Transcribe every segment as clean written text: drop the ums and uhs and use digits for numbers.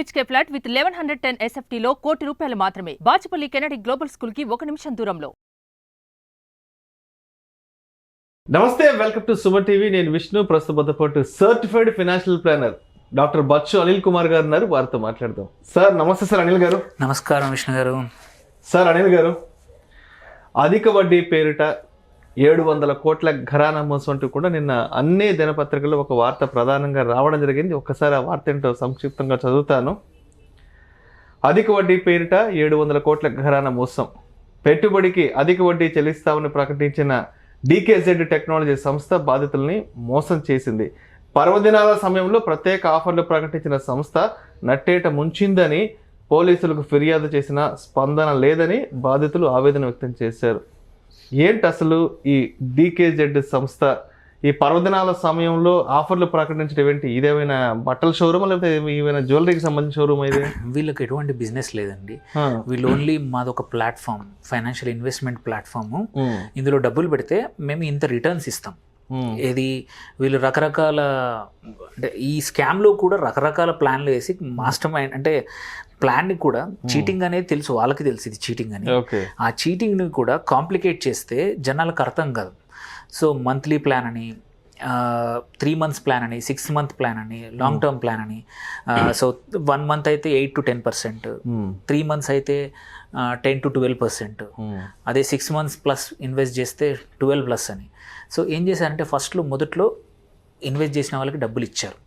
BHK flat with 1110 SFT లో ₹1 కోటి మాత్రమే. బాచుపల్లి కెనడి గ్లోబల్ స్కూల్ కి 1 నిమిషం దూరంలో. నమస్తే, వెల్కమ్ టు సుమన్ టీవీ. నేను విష్ణు. ప్రస్తుతం పాటు certified financial planner doctor Bachchu Anil Kumar garu ఉన్నారు. వారితో మాట్లాడదాం. సార్ నమస్తే. సార్ అనిల్ గారు. నమస్కారం విష్ణు గారు. సార్ అనిల్ గారు, అధిక వడ్డీ పేరిట 700 కోట్ల ఘరానా మోసం అంటూ కూడా నిన్న అన్ని దినపత్రికల్లో ఒక వార్త ప్రధానంగా రావడం జరిగింది. ఒక్కసారి ఆ వార్త ఏంటో సంక్షిప్తంగా చదువుతాను. అధిక వడ్డీ పేరిట 700 కోట్ల ఘరానా మోసం, పెట్టుబడికి అధిక వడ్డీ చెల్లిస్తామని ప్రకటించిన DKZ టెక్నాలజీ సంస్థ బాధితుల్ని మోసం చేసింది. పర్వదినాల సమయంలో ప్రత్యేక ఆఫర్లు ప్రకటించిన సంస్థ నట్టేట ముంచిందని పోలీసులకు ఫిర్యాదు చేసిన స్పందన లేదని బాధితులు ఆవేదన వ్యక్తం చేశారు. ఏంటి అసలు ఈ DKZ సంస్థ ఈ పర్వదినాల సమయంలో ఆఫర్లు ప్రకటించడం ఏంటి? ఇదేమైనా బట్టల షోరూమ్ లేకపోతే ఏమైనా జ్యువెలరీకి సంబంధించిన షోరూమ్? అయితే వీళ్ళకి ఎటువంటి బిజినెస్ లేదండి. వీళ్ళు ఓన్లీ మాదొక ప్లాట్ఫామ్, ఫైనాన్షియల్ ఇన్వెస్ట్మెంట్ ప్లాట్ఫామ్. ఇందులో డబ్బులు పెడితే మేము ఇంత రిటర్న్స్ ఇస్తాం. ఇది వీళ్ళు రకరకాల, అంటే ఈ స్కామ్లో కూడా రకరకాల ప్లాన్లు వేసి మాస్టర్ మైండ్, అంటే ప్లాన్ని కూడా చీటింగ్ అనేది తెలుసు, వాళ్ళకి తెలుసు ఇది చీటింగ్ అని. ఆ చీటింగ్ని కూడా కాంప్లికేట్ చేస్తే జనాలకు అర్థం కాదు. సో మంత్లీ ప్లాన్ అని, 3 months ప్లాన్ అని, 6 month ప్లాన్ అని, లాంగ్ టర్మ్ ప్లాన్ అని. సో 1 month అయితే 8 to 10%, 3 months అయితే 10 to 12%, అదే 6 months ప్లస్ ఇన్వెస్ట్ చేస్తే 12+ అని. సో ఏం చేశారంటే ఫస్ట్లో మొదట్లో ఇన్వెస్ట్ చేసిన వాళ్ళకి డబ్బులు ఇచ్చారు.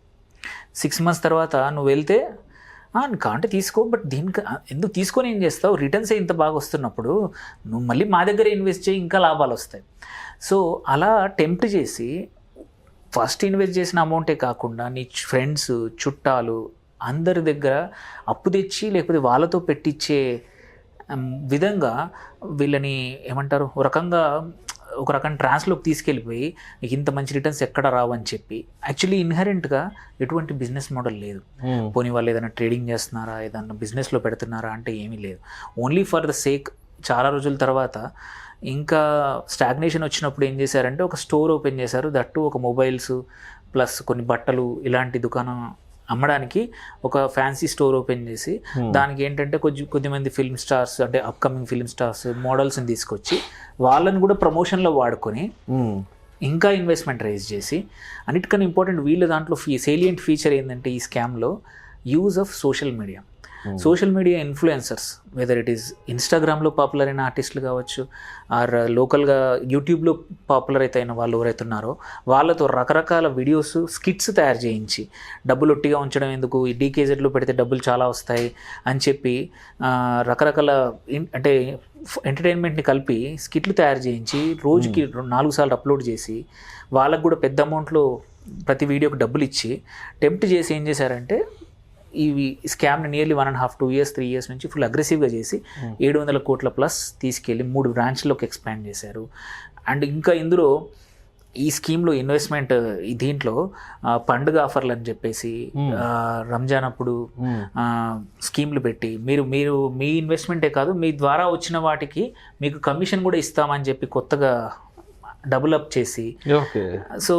6 months తర్వాత నువ్వు వెళ్తే కాంటే తీసుకో, బట్ దీనికి ఎందుకు తీసుకొని ఏం చేస్తావు, రిటర్న్స్ ఇంత బాగా వస్తున్నప్పుడు నువ్వు మళ్ళీ మా దగ్గర ఇన్వెస్ట్ చేయి, ఇంకా లాభాలు వస్తాయి. సో అలా టెంప్ట్ చేసి ఫస్ట్ ఇన్వెస్ట్ చేసిన అమౌంటే కాకుండా నీ ఫ్రెండ్స్, చుట్టాలు అందరి దగ్గర అప్పు తెచ్చి లేకపోతే వాళ్ళతో పెట్టించే విధంగా వీళ్ళని ఏమంటారు, ఒక రకం ట్రాన్స్లోకి తీసుకెళ్ళిపోయి నీకు ఇంత మంచి రిటర్న్స్ ఎక్కడ రావని చెప్పి. యాక్చువల్లీ ఇన్హెరెంట్గా ఎటువంటి బిజినెస్ మోడల్ లేదు. పోనీ వాళ్ళు ఏదైనా ట్రేడింగ్ చేస్తున్నారా, ఏదైనా బిజినెస్లో పెడుతున్నారా అంటే ఏమీ లేదు. Only for the sake. చాలా రోజుల తర్వాత ఇంకా స్టాగ్నేషన్ వచ్చినప్పుడు ఏం చేశారంటే ఒక స్టోర్ ఓపెన్ చేశారు. దట్టు ఒక మొబైల్స్ ప్లస్ కొన్ని బట్టలు ఇలాంటి దుకాణం అమ్మడానికి ఒక ఫ్యాన్సీ స్టోర్ ఓపెన్ చేసి దానికి ఏంటంటే కొద్దిమంది ఫిల్మ్ స్టార్స్, అంటే అప్కమింగ్ ఫిల్మ్ స్టార్స్, మోడల్స్ని తీసుకొచ్చి వాళ్ళని కూడా ప్రమోషన్లో వాడుకొని ఇంకా ఇన్వెస్ట్మెంట్ రైజ్ చేసి, అన్నిటికన్నా ఇంపార్టెంట్ వీళ్ళ దాంట్లో సేలియంట్ ఫీచర్ ఏంటంటే ఈ స్కామ్లో use of social media. Social media influencers, whether it is ఇన్స్టాగ్రామ్లో పాపులర్ అయిన ఆర్టిస్టులు కావచ్చు, ఆర్ లోకల్గా యూట్యూబ్లో పాపులర్ అయిన వాళ్ళు ఎవరైతే ఉన్నారో వాళ్ళతో రకరకాల వీడియోస్, స్కిట్స్ తయారు చేయించి డబ్బులు ఒట్టిగా ఉంచడం ఎందుకు, ఈ DKZలో పెడితే డబ్బులు చాలా వస్తాయి అని చెప్పి రకరకాల అంటే ఎంటర్టైన్మెంట్ని కలిపి స్కిట్లు తయారు చేయించి రోజుకి 4 సార్లు అప్లోడ్ చేసి వాళ్ళకు కూడా పెద్ద అమౌంట్లో ప్రతి వీడియోకి డబ్బులు ఇచ్చి టెంప్ట్ చేసి ఏం చేశారంటే ఈ స్కామ్ని నియర్లీ 1.5 2 years 3 years నుంచి ఫుల్ అగ్రెసివ్గా చేసి 700 కోట్ల ప్లస్ తీసుకెళ్ళి 3 బ్రాంచ్లోకి ఎక్స్పాండ్ చేశారు. అండ్ ఇంకా ఇందులో ఈ స్కీమ్లో ఇన్వెస్ట్మెంట్ దీంట్లో పండుగ ఆఫర్లు అని చెప్పేసి రంజాన్ అప్పుడు స్కీమ్లు పెట్టి మీరు మీ ఇన్వెస్ట్మెంటే కాదు, మీ ద్వారా వచ్చిన వాటికి మీకు కమిషన్ కూడా ఇస్తామని చెప్పి కొత్తగా డబుల్ అప్ చేసి, సో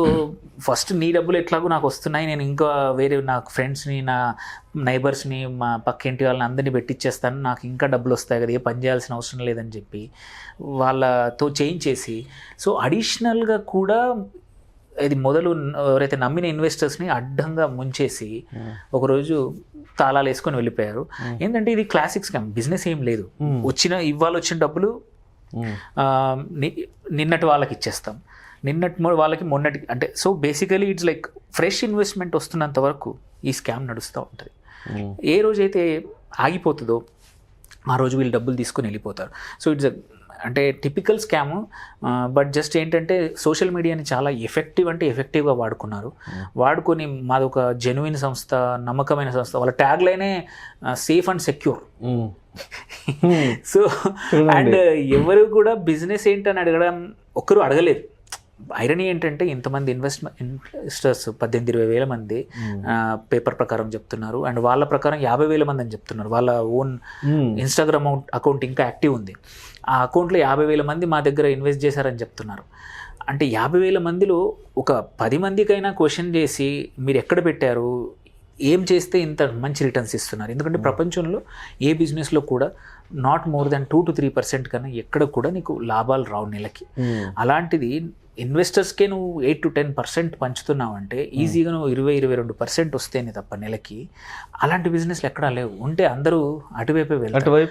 ఫస్ట్ నీ డబ్బులు ఎట్లాగో నాకు వస్తున్నాయి, నేను ఇంకా వేరే నా ఫ్రెండ్స్ని, నా నైబర్స్ని, మా పక్కింటి వాళ్ళని అందరినీ పెట్టిచ్చేస్తాను, నాకు ఇంకా డబ్బులు వస్తాయి కదా, ఏ పని చేయాల్సిన అవసరం లేదని చెప్పి వాళ్ళతో చేయించేసి, సో అడిషనల్గా కూడా ఇది మొదలు ఎవరైతే నమ్మిన ఇన్వెస్టర్స్ని అడ్డంగా ముంచేసి ఒకరోజు తాళాలు వేసుకొని వెళ్ళిపోయారు. ఏంటంటే ఇది క్లాసిక్ స్కామ్, బిజినెస్ ఏం లేదు. ఇవాళ వచ్చిన డబ్బులు నిన్నటి వాళ్ళకి ఇచ్చేస్తాం, నిన్నటి వాళ్ళకి మొన్నటి, అంటే so basically it's like fresh investment వస్తున్నంత వరకు ఈ స్కామ్ నడుస్తూ ఉంటుంది. ఏ రోజైతే ఆగిపోతుందో ఆ రోజు వీళ్ళు డబ్బులు తీసుకొని వెళ్ళిపోతారు. సో ఇట్స్ అంటే టిపికల్ స్కామ్. బట్ జస్ట్ ఏంటంటే సోషల్ మీడియాని చాలా ఎఫెక్టివ్గా వాడుకున్నారు. వాడుకొని మాదొక జెన్యున్ సంస్థ, నమ్మకమైన సంస్థ, వాళ్ళ ట్యాగ్ లైనే safe and secure. So and ఎవరు కూడా బిజినెస్ ఏంటని అడగడం ఒక్కరు అడగలేదు. ఐరనీ ఏంటంటే ఇంతమంది ఇన్వెస్టర్స్ 18-20 వేల మంది పేపర్ ప్రకారం చెప్తున్నారు. అండ్ వాళ్ళ ప్రకారం 50,000 మంది అని చెప్తున్నారు. వాళ్ళ ఓన్ ఇన్స్టాగ్రామ్ అకౌంట్ ఇంకా యాక్టివ్ ఉంది. ఆ అకౌంట్లో 50,000 మంది మా దగ్గర ఇన్వెస్ట్ చేశారని చెప్తున్నారు. అంటే 50,000 మందిలో ఒక 10 మందికైనా క్వశ్చన్ చేసి మీరు ఎక్కడ పెట్టారు, ఏం చేస్తే ఇంత మంచి రిటర్న్స్ ఇస్తున్నారు. ఎందుకంటే ప్రపంచంలో ఏ బిజినెస్లో కూడా నాట్ మోర్ దాన్ 2 to 3% కన్నా ఎక్కడ కూడా నీకు లాభాలు రావు నెలకి. అలాంటిది ఇన్వెస్టర్స్కే నువ్వు 8 to 10% పంచుతున్నావు అంటే ఈజీగా నువ్వు 20-22% వస్తేనే తప్ప నెలకి అలాంటి బిజినెస్లు ఎక్కడా లేవు. ఉంటే అందరూ అటువైపు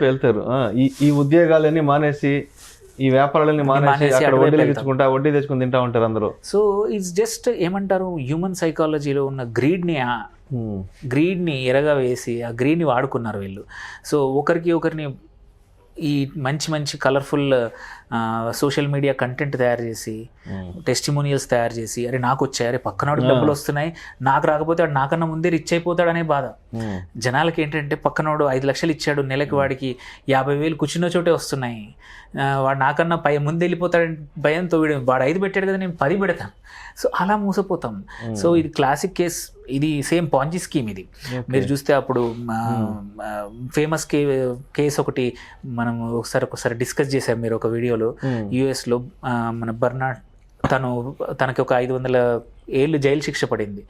వెళ్తారు. ఈ ఉద్యోగాలన్నీ మానేసి ఈ వ్యాపారాలన్నీ మానేసి అక్కడ వడ్డీ తెచ్చుకుని తింటా ఉంటారు అందరూ. సో ఇట్స్ జస్ట్ ఏమంటారు, హ్యూమన్ సైకాలజీలో ఉన్న గ్రీడ్ని ఎరగా వేసి ఆ గ్రీడ్ని వాడుకున్నారు వీళ్ళు. సో ఒకరిని ఈ మంచి కలర్ఫుల్ సోషల్ మీడియా కంటెంట్ తయారు చేసి టెస్టిమోనియల్స్ తయారు చేసి అరే నాకు వచ్చాయి, అరే పక్కనోడికి డబ్బులు వస్తున్నాయి, నాకు రాకపోతే వాడు నాకన్నా ముందే రిచ్ అయిపోతాడు అనే బాధ జనాలకి. ఏంటంటే పక్కనోడు 5 లక్షలు ఇచ్చాడు నెలకి, వాడికి 50,000 కూర్చున్న చోటే వస్తున్నాయి, వాడు నాకన్నా ముందు వెళ్ళిపోతాడని భయంతో వాడు 5 పెట్టాడు కదా నేను 10 పెడతాను. సో అలా మోసపోతాం. సో ఇది క్లాసిక్ కేస్, ఇది సేమ్ పాంజీ స్కీమ్. ఇది మీరు చూస్తే అప్పుడు ఫేమస్ కేసు ఒకటి మనం ఒకసారి డిస్కస్ చేశాం మీరు ఒక వీడియోలో. యుఎస్లో మన బర్నాడ్ తనకి ఒక 500 ఏళ్ళు జైలు శిక్ష పడింది.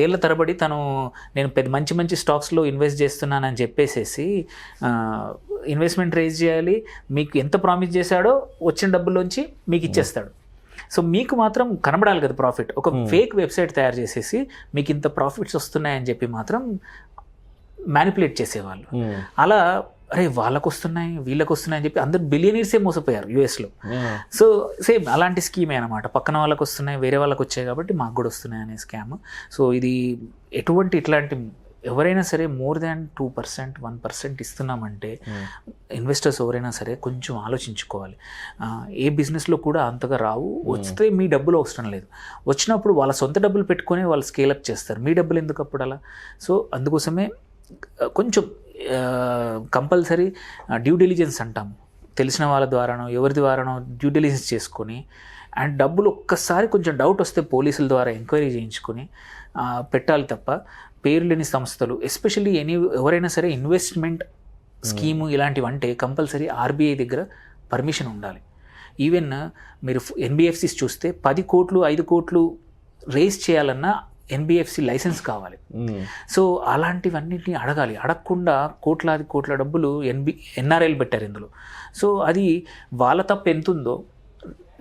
ఏళ్ళ తరబడి నేను మంచి స్టాక్స్లో ఇన్వెస్ట్ చేస్తున్నానని చెప్పేసేసి ఇన్వెస్ట్మెంట్ రేజ్ చేయాలి, మీకు ఎంత ప్రామిస్ చేశాడో వచ్చిన డబ్బుల్లోంచి మీకు ఇచ్చేస్తాడు. సో మీకు మాత్రం కనబడాలి కదా ప్రాఫిట్. ఒక ఫేక్ వెబ్సైట్ తయారు చేసేసి మీకు ఇంత ప్రాఫిట్స్ వస్తున్నాయని చెప్పి మాత్రం మ్యానిపులేట్ చేసేవాళ్ళు. అలా అరే వాళ్ళకు వస్తున్నాయి వీళ్ళకి వస్తున్నాయి అని చెప్పి అందరు బిలియనీర్సే మోసపోయారు యూఎస్లో. సో సేమ్ అలాంటి స్కీమే అనమాట, పక్కన వాళ్ళకి వస్తున్నాయి వేరే వాళ్ళకి వచ్చాయి కాబట్టి మాకు కూడా వస్తున్నాయి అనే స్కామ్. సో ఇది ఇట్లాంటి ఎవరైనా సరే మోర్ దాన్ 2%, 1% ఇస్తున్నామంటే ఇన్వెస్టర్స్ ఎవరైనా సరే కొంచెం ఆలోచించుకోవాలి. ఏ బిజినెస్లో కూడా అంతగా రావు, వస్తే మీ డబ్బులు అవసరం లేదు, వచ్చినప్పుడు వాళ్ళ సొంత డబ్బులు పెట్టుకొని వాళ్ళు స్కేలప్ చేస్తారు, మీ డబ్బులు ఎందుకు అప్పుడు అలా. సో అందుకోసమే కొంచెం కంపల్సరీ డ్యూ డిలిజెన్స్ అంటాము, తెలిసిన వాళ్ళ ద్వారానో ఎవరి ద్వారానో డ్యూ డిలిజెన్స్ చేసుకొని అండ్ డబ్బులు ఒక్కసారి కొంచెం డౌట్ వస్తే పోలీసుల ద్వారా ఎంక్వైరీ చేయించుకొని పెట్టాలి తప్ప పేరు లేని సంస్థలు ఎస్పెషల్లీ ఎవరైనా సరే ఇన్వెస్ట్మెంట్ స్కీము ఇలాంటివంటే కంపల్సరీ ఆర్బీఐ దగ్గర పర్మిషన్ ఉండాలి. ఈవెన్ మీరు ఎన్బిఎఫ్సిస్ చూస్తే 10 కోట్లు 5 కోట్లు రేస్ చేయాలన్నా ఎన్బిఎఫ్సి లైసెన్స్ కావాలి. సో అలాంటివన్నిటిని అడగాలి, అడగకుండా కోట్ల డబ్బులు ఎన్ఆర్ఐలు పెట్టారు ఇందులో. సో అది వాళ్ళ తప్పు ఎంతుందో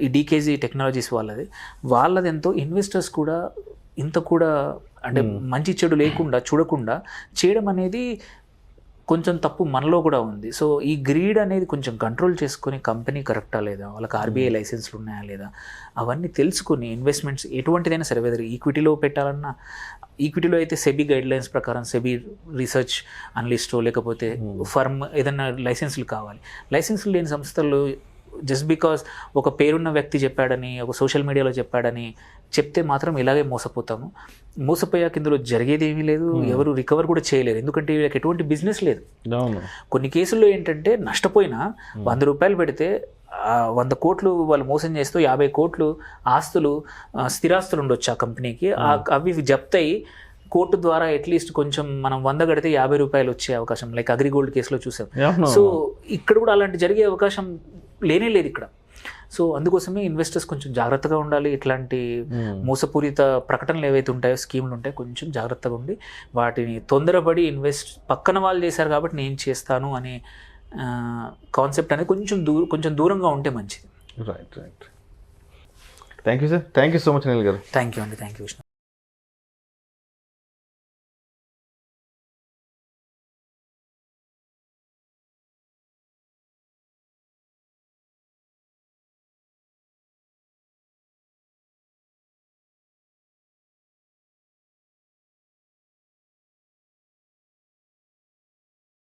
ఈ డీకేజీ టెక్నాలజీస్ వాళ్ళది ఎంతో ఇన్వెస్టర్స్ కూడా ఇంత కూడా అంటే మంచి చెడు లేకుండా చూడకుండా చేయడం అనేది కొంచెం తప్పు మనలో కూడా ఉంది. సో ఈ గ్రీడ్ అనేది కొంచెం కంట్రోల్ చేసుకొని కంపెనీ కరెక్టా లేదా, వాళ్ళకి ఆర్బీఐ లైసెన్స్లు ఉన్నాయా లేదా, అవన్నీ తెలుసుకొని ఇన్వెస్ట్మెంట్స్ ఎటువంటిదైనా సరే వెదర్ ఈక్విటీలో పెట్టాలన్నా, ఈక్విటీలో అయితే సెబీ గైడ్లైన్స్ ప్రకారం సెబీ రీసెర్చ్ అనలిస్టో లేకపోతే ఫర్మ్ ఏదైనా లైసెన్సులు కావాలి. లైసెన్సులు లేని సంస్థలు జస్ట్ బికాజ్ ఒక పేరున్న వ్యక్తి చెప్పాడని, ఒక సోషల్ మీడియాలో చెప్పాడని చెప్తే మాత్రం ఇలాగే మోసపోతాము. మోసపోయాక ఇందులో జరిగేది ఏమీ లేదు, ఎవరు రికవర్ కూడా చేయలేరు, ఎందుకంటే వీళ్ళకి ఎటువంటి బిజినెస్ లేదు. కొన్ని కేసుల్లో ఏంటంటే నష్టపోయినా 100 రూపాయలు పెడితే 100 కోట్లు వాళ్ళు మోసం చేస్తూ 50 కోట్లు ఆస్తులు స్థిరాస్తులు ఉండొచ్చు ఆ కంపెనీకి, అవి జప్తయి కోర్టు ద్వారా అట్లీస్ట్ కొంచెం మనం 100 కడితే 50 రూపాయలు వచ్చే అవకాశం, లైక్ అగ్రిగోల్డ్ కేసులో చూసాం. సో ఇక్కడ కూడా అలాంటి జరిగే అవకాశం లేనే లేదు ఇక్కడ. సో అందుకోసమే ఇన్వెస్టర్స్ కొంచెం జాగ్రత్తగా ఉండాలి. ఇట్లాంటి మోసపూరిత ప్రకటనలు ఏవైతే ఉంటాయో, స్కీములు ఉంటాయో కొంచెం జాగ్రత్తగా ఉండి వాటిని తొందరపడి పక్కన వాళ్ళు చేశారు కాబట్టి నేను చేస్తాను అనే కాన్సెప్ట్ అనేది కొంచెం దూరంగా ఉంటే మంచిది. Right. Thank you sir, thank you so much Anil గారు. థ్యాంక్ యూ అండి, థ్యాంక్ యూ విష్ణు.